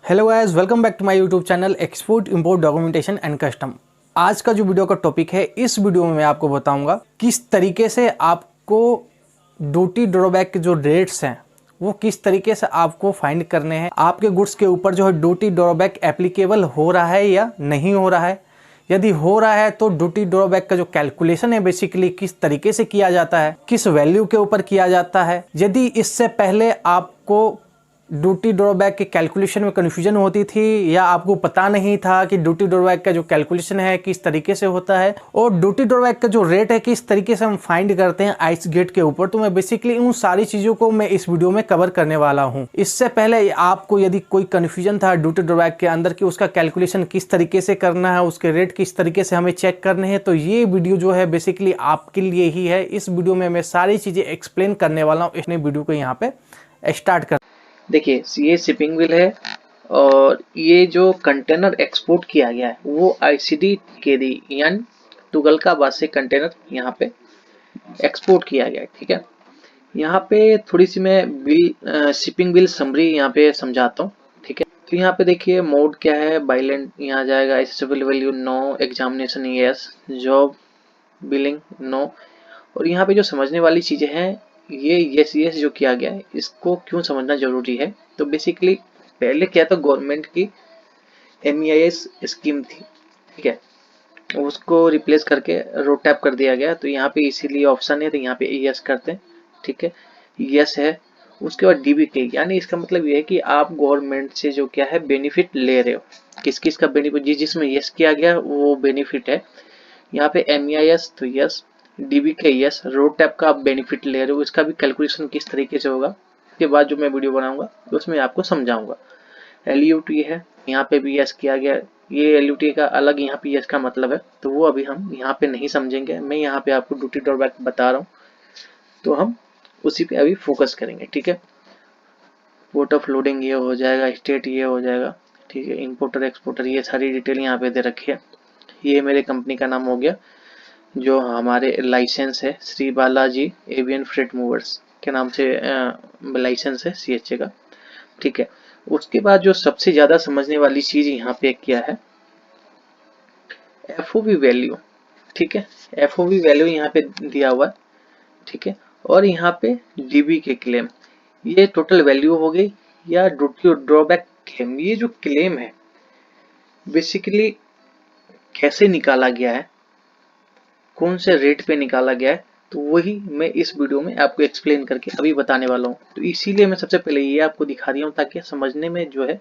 Hello guys, welcome back to my YouTube channel export import documentation and custom. आज का जो video का topic है, इस वीडियो में मैं आपको बताऊंगा किस तरीके से आपको ड्यूटी ड्रॉबैक के जो रेट्स हैं वो किस तरीके से आपको फाइंड करने हैं। आपके गुड्स के ऊपर जो है ड्यूटी ड्रॉबैक एप्लीकेबल हो रहा है या नहीं हो रहा है। यदि हो रहा है तो ड्यूटी ड्रॉबैक का जो कैलकुलेशन है बेसिकली किस तरीके से किया जाता है, किस वैल्यू के ऊपर किया जाता है। यदि इससे पहले आपको ड्यूटी ड्रॉबैक के कैलकुलेशन में कन्फ्यूजन होती थी या आपको पता नहीं था कि ड्यूटी ड्रॉबैक का जो कैलकुलेशन है किस तरीके से होता है और ड्यूटी ड्रॉबैक का जो रेट है किस तरीके से हम फाइंड करते हैं आइस गेट के ऊपर, तो मैं बेसिकली उन सारी चीज़ों को मैं इस वीडियो में कवर करने वाला हूं। इससे पहले आपको यदि कोई कन्फ्यूजन था ड्यूटी ड्रॉबैक के अंदर कि उसका कैलकुलेशन किस तरीके से करना है, उसके रेट किस तरीके से हमें चेक करने हैं, तो ये वीडियो जो है बेसिकली आपके लिए ही है। इस वीडियो में मैं सारी चीज़ें एक्सप्लेन करने वाला हूँ। इसने वीडियो को यहाँ पे स्टार्ट कर। देखिए, ये शिपिंग बिल है और ये जो कंटेनर एक्सपोर्ट किया गया है वो आईसीडी केडी यानी तुगलकाबाद से कंटेनर यहाँ पे एक्सपोर्ट किया गया है। ठीक है, यहाँ पे थोड़ी सी मैं शिपिंग बिल समरी यहाँ पे समझाता हूँ। ठीक है, तो यहाँ पे देखिए मोड क्या है, बाइलेंड यहाँ जाएगा, assessable value no, examination yes, job billing no. और यहाँ पे जो समझने वाली चीजें हैं, ये यस यस जो किया गया है इसको क्यों समझना जरूरी है। तो बेसिकली पहले क्या था, गवर्नमेंट की MEIS स्कीम थी। ठीक है, उसको रिप्लेस करके रोड टैप कर दिया गया, तो यहाँ पे इसीलिए ऑप्शन है, तो यहाँ पे यस करते हैं। ठीक है, यस है। उसके बाद DBK यानी इसका मतलब ये है कि आप गवर्नमेंट से जो क्या है बेनिफिट ले रहे हो। किस किस का बेनिफिट, जिसमें यस किया गया वो बेनिफिट है। यहाँ पे MEIS तो yes, DBK yes, road tap का आप बेनिफिट ले रहे हो, इसका भी कैलकुलेशन किस तरीके से होगा उसके बाद जो मैं वीडियो बनाऊंगा उसमें आपको समझाऊंगा। LUT है, यहाँ पे भी यस किया गया। ये LUT का अलग यहाँ पे यस का मतलब है, तो वो अभी हम यहाँ पे नहीं समझेंगे। मैं यहाँ पे आपको ड्यूटी ड्रॉबैक बता रहा हूँ, तो हम उसी पे अभी फोकस करेंगे। ठीक है, पोर्ट ऑफ लोडिंग ये हो जाएगा, स्टेट ये हो जाएगा। ठीक है, इंपोर्टर एक्सपोर्टर ये सारी डिटेल यहाँ पे दे रखी है। ये मेरे कंपनी का नाम हो गया, जो हमारे लाइसेंस है Shri Balaji avian freight movers के नाम से लाइसेंस है CHA का। ठीक है, उसके बाद जो सबसे ज्यादा समझने वाली चीज यहाँ पे किया है, FOB वैल्यू। ठीक है, FOB वैल्यू यहाँ पे दिया हुआ है। ठीक है, और यहाँ पे DB के क्लेम, ये टोटल वैल्यू हो गई या ड्यूटी ड्रॉबैक क्लेम। ये जो क्लेम है बेसिकली कैसे निकाला गया है, कौन से रेट पे निकाला गया है, तो वही मैं इस वीडियो में आपको एक्सप्लेन करके अभी बताने वाला हूँ। तो इसीलिए मैं सबसे पहले ये आपको दिखा रही हूँ ताकि समझने में जो है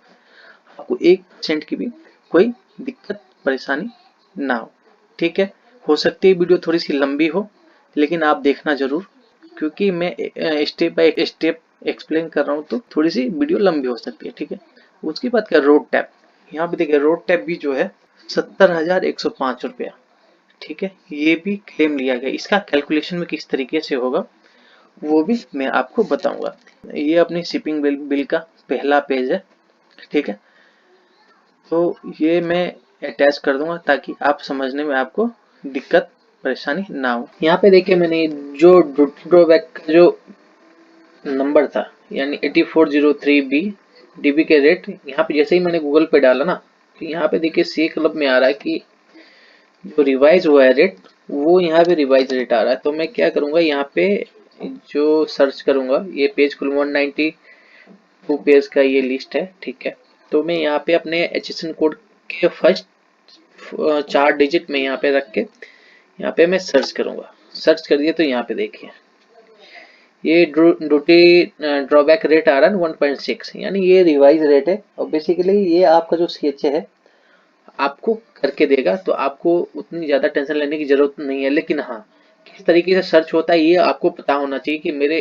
आपको 1% की भी कोई दिक्कत परेशानी ना हो। ठीक है, हो सकती है वीडियो थोड़ी सी लंबी हो, लेकिन आप देखना जरूर, क्योंकि मैं स्टेप बाय स्टेप एक्सप्लेन कर रहा हूँ तो थोड़ी सी वीडियो लंबी हो सकती है। ठीक है, उसकी बात कर रोड टैप। यहाँ पे देखिए रोड टैप भी जो है 70,105 रुपया। ठीक है, ये भी क्लेम लिया गया। इसका कैलकुलेशन में किस तरीके से होगा वो भी मैं आपको बताऊंगा। ये अपनी शिपिंग बिल का पहला पेज है। ठीक है, तो ये मैं अटैच कर दूंगा ताकि आप समझने में आपको दिक्कत परेशानी ना हो। यहाँ पे देखिए मैंने जो ड्रॉबैक का जो नंबर था यानी 8403B DB के रेट, यहाँ पे जैसे ही मैंने गूगल पे डाला ना, तो यहाँ पे देखिए सी क्लब में आ रहा है कि जो रिवाइज हुआ है रेट, वो यहाँ पे रिवाइज रेट आ रहा है। तो मैं क्या करूंगा, यहाँ पे जो सर्च करूंगा, ये पेज खुल 192 पेज का ये लिस्ट है। ठीक है, तो मैं यहाँ पे अपने HSN कोड के फर्स्ट 4 डिजिट में यहाँ पे रख के यहाँ पे मैं सर्च करूंगा। सर्च कर दिए तो यहाँ पे देखिए ये ड्यूटी ड्रॉबैक रेट आ रहा है 1.6, यानी ये रिवाइज रेट है। और बेसिकली ये आपका जो CHA है आपको करके देगा, तो आपको उतनी ज्यादा टेंशन लेने की जरूरत नहीं है। लेकिन हाँ, किस तरीके से सर्च होता है ये आपको पता होना चाहिए कि मेरे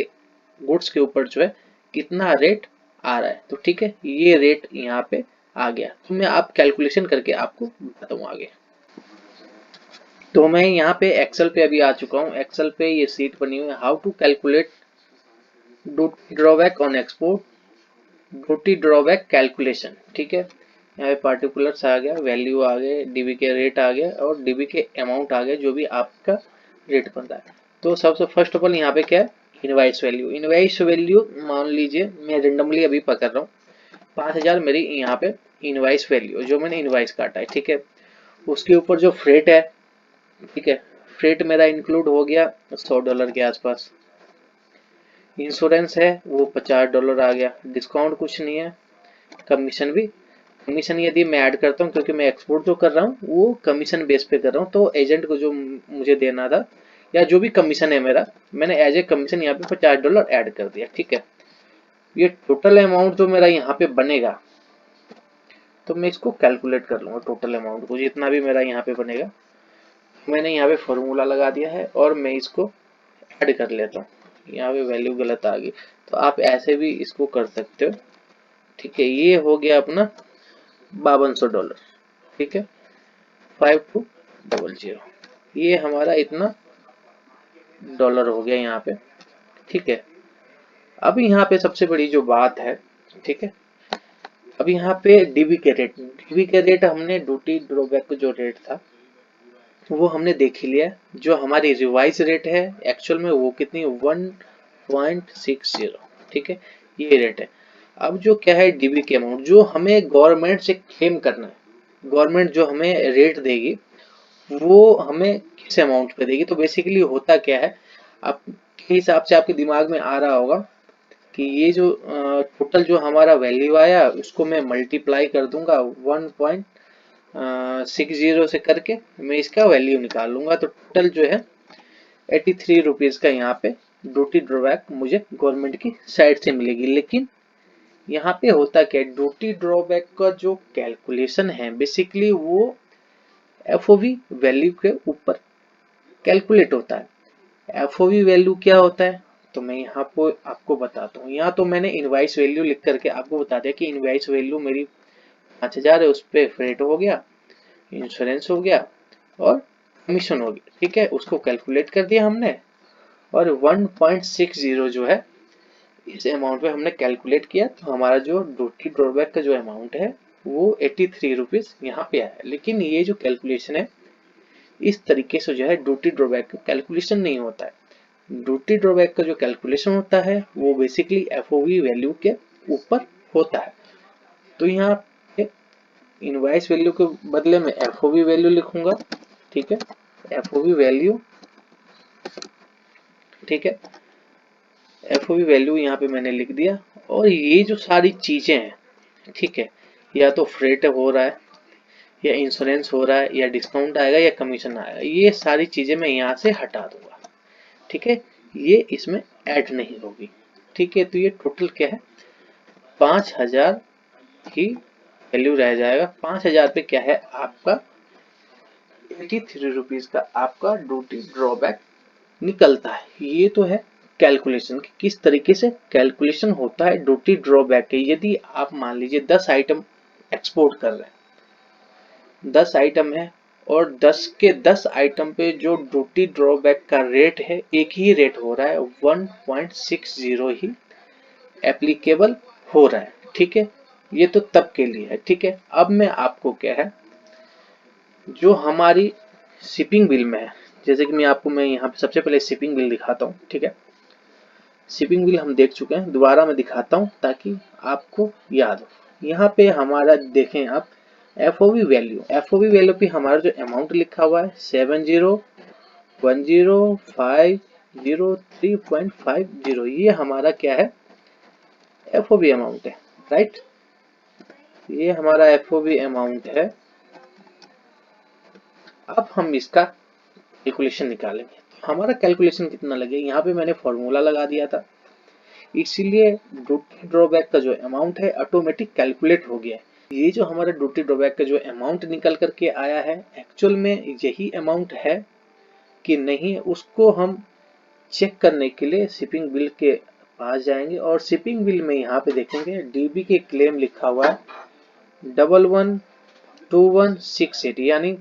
गुड्स के ऊपर जो है कितना रेट आ रहा है। तो ठीक है, ये रेट यहाँ पे आ गया, तो मैं आप कैलकुलेशन करके आपको बताऊँ आगे। तो मैं यहाँ पे एक्सेल पे अभी आ चुका हूँ। एक्सेल पे ये सीट बनी हुई है, how to calculate drawback on export, duty drawback calculation. ठीक है, यहाँ पे पार्टिकुलर्स आ गया, वैल्यू आ गए, DB के रेट आ गया और DB के अमाउंट आ गया जो भी आपका रेट बनता है। तो सबसे फर्स्ट ऑफ ऑल यहाँ पे क्या है, इनवाइस वैल्यू। इनवाइस वैल्यू मान लीजिए मैं रेंडमली अभी पकड़ रहा हूँ, 5000 मेरी यहाँ पे इनवाइस वैल्यू जो मैंने इनवाइस काटा है, ठीक है। उसके ऊपर जो फ्रेट है, ठीक है, फ्रेट मेरा इंक्लूड हो गया $100 के आसपास। इंश्योरेंस है वो $50 आ गया। डिस्काउंट कुछ नहीं है। कमीशन भी, कमीशन यदि मैं ऐड करता हूँ, क्योंकि मैं एक्सपोर्ट जो कर रहा हूँ वो कमीशन बेस पे कर रहा हूँ, तो एजेंट को जो मुझे देना था या जो भी कमीशन है मेरा, मैंने एज ए कमीशन यहाँ पे $50 ऐड कर दिया, ठीक है। ये टोटल अमाउंट जो मेरा यहाँ पे बनेगा, तो मैं इसको कैलकुलेट कर लूंगा। टोटल अमाउंट को जितना भी मेरा यहाँ पे बनेगा, मैंने यहाँ पे फॉर्मूला लगा दिया है और मैं इसको ऐड कर लेता हूँ। यहाँ पे वैल्यू गलत आ गई, तो आप ऐसे भी इसको कर सकते हो, ठीक है। ये हो गया अपना $5200, ठीक है, 5200, ये हमारा इतना डॉलर हो गया यहाँ पे, ठीक है। अब यहाँ पे सबसे बड़ी जो बात है, ठीक है, अब यहाँ पे डीबी के रेट हमने ड्यूटी ड्रॉबैक जो रेट था वो हमने देख ही लिया। जो हमारी रिवाइज रेट है एक्चुअल में वो कितनी, 1.60, ठीक है, ये रेट है। अब जो क्या है डीबी के अमाउंट जो हमें गवर्नमेंट से क्लेम करना है, गवर्नमेंट जो हमें रेट देगी वो हमें किस अमाउंट पे देगी। तो बेसिकली होता क्या है, आपके हिसाब से आपके दिमाग में आ रहा होगा कि ये जो टोटल जो हमारा वैल्यू आया उसको मैं मल्टीप्लाई कर दूंगा 1.60 से करके मैं इसका वैल्यू निकाल लूंगा। तो टोटल जो है 83 रुपीज का यहाँ पे ड्यूटी ड्रॉबैक मुझे गवर्नमेंट की साइड से मिलेगी। लेकिन यहाँ पे होता क्या है, ड्यूटी ड्रॉबैक का जो कैलकुलेशन है बेसिकली वो एफओवी वैल्यू के ऊपर कैलकुलेट होता है। एफओवी वैल्यू क्या होता है, तो मैं यहाँ पे आपको बताता हूँ। यहाँ तो मैंने इनवाइस वैल्यू लिख करके आपको बता दिया कि इनवाइस वैल्यू मेरी 5000 है, उस पर फ्रेट हो गया, इंश्योरेंस हो गया और कमीशन हो गया, ठीक है, उसको कैलकुलेट कर दिया हमने। और 1.60 जो है इस अमाउंट पे हमने कैलकुलेट किया, तो हमारा जो ड्यूटी ड्रॉबैक का जो अमाउंट है वो 83 रुपीज यहाँ पे आया। लेकिन ये जो कैलकुलेशन है इस तरीके से जो है ड्यूटी ड्रॉबैक का कैलकुलेशन नहीं होता है। ड्यूटी ड्रॉबैक का जो कैलकुलेशन होता है वो बेसिकली एफओवी वैल्यू के ऊपर होता है। तो यहाँ पे इनवाइस वैल्यू के बदले में एफओवी वैल्यू लिखूंगा, ठीक है, एफओवी वैल्यू, ठीक है, एफओवी वैल्यू यहाँ पे मैंने लिख दिया। और ये जो सारी चीजें हैं, ठीक है, या तो फ्रेट हो रहा है या इंश्योरेंस हो रहा है या डिस्काउंट आएगा या कमीशन आएगा, ये सारी चीजें मैं यहाँ से हटा दूंगा, ठीक है, ये इसमें ऐड नहीं होगी, ठीक है। तो ये टोटल क्या है, 5000 ही वैल्यू रह जाएगा। 5000 पे क्या है आपका 83 रुपीज का आपका ड्यूटी ड्रॉबैक निकलता है। ये तो है कैलकुलेशन कि किस तरीके से कैलकुलेशन होता है ड्यूटी ड्रॉबैक के। यदि आप मान लीजिए 10 आइटम एक्सपोर्ट कर रहे हैं, 10 आइटम है और 10 के 10 आइटम पे जो ड्यूटी ड्रॉबैक का रेट है एक ही रेट हो रहा है, 1.60 ही एप्लीकेबल हो रहा है, ठीक है। ये तो तब के लिए है, ठीक है। अब मैं आपको क्या है जो हमारी शिपिंग बिल में है, जैसे कि मैं यहाँ पे सबसे पहले शिपिंग बिल दिखाता हूँ, ठीक है। शिपिंग बिल हम देख चुके हैं, दोबारा मैं दिखाता हूँ ताकि आपको याद हो। यहाँ पे हमारा देखें आप एफओवी वैल्यू पे हमारा जो अमाउंट लिखा हुआ है 70105003.50, ये हमारा क्या है एफओवी अमाउंट है, राइट। ये हमारा एफओवी अमाउंट है। अब हम इसका कैलकुलेशन निकालेंगे। तो हमारा कैलकुलेशन कितना लगे, यहाँ पे मैंने फॉर्मूला लगा दिया था, इसीलिए ड्यूटी ड्रॉबैक का जो अमाउंट है ऑटोमेटिक कैलकुलेट हो गया है। ये जो हमारा ड्यूटी ड्रॉबैक का जो अमाउंट निकल करके आया है एक्चुअल में यही अमाउंट है कि नहीं, उसको हम चेक करने के लिए शिपिंग बिल के पास जाएंगे और शिपिंग बिल में यहाँ पे देखेंगे डीबी के क्लेम लिखा हुआ है 112168 यानी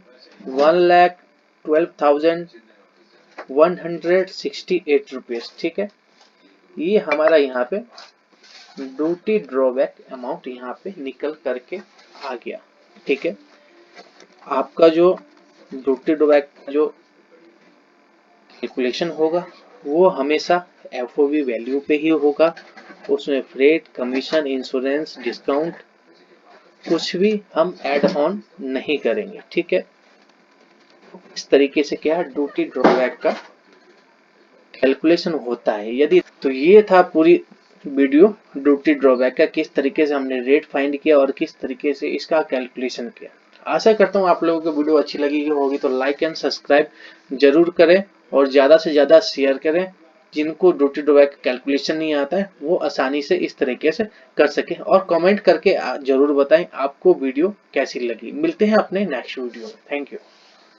1,12,168 रुपीज, ठीक है। ये हमारा यहाँ पे ड्यूटी ड्रॉबैक अमाउंट यहाँ पे निकल करके आ गया, ठीक है। आपका जो ड्यूटी ड्रॉबैक का जो कैलकुलेशन होगा वो हमेशा एफओवी वैल्यू पे ही होगा उसमें फ्रेट, कमीशन, इंश्योरेंस, डिस्काउंट कुछ भी हम ऐड ऑन नहीं करेंगे। ठीक है, इस तरीके से क्या है ड्यूटी ड्रॉबैक का कैलकुलेशन होता है। यदि तो ये था पूरी वीडियो ड्यूटी ड्रॉबैक का, किस तरीके से हमने रेट फाइंड किया और किस तरीके से इसका कैलकुलेशन किया। आशा करता हूँ आप लोगों को वीडियो अच्छी लगी होगी, तो लाइक एंड सब्सक्राइब जरूर करें और ज़्यादा से ज़्यादा शेयर करें। जिनको ड्यूटी ड्रॉबैक कैलकुलेशन नहीं आता है वो आसानी से इस तरीके से कर सके, और कमेंट करके जरूर बताएं आपको वीडियो कैसी लगी। मिलते हैं अपने नेक्स्ट वीडियो में। Thank you.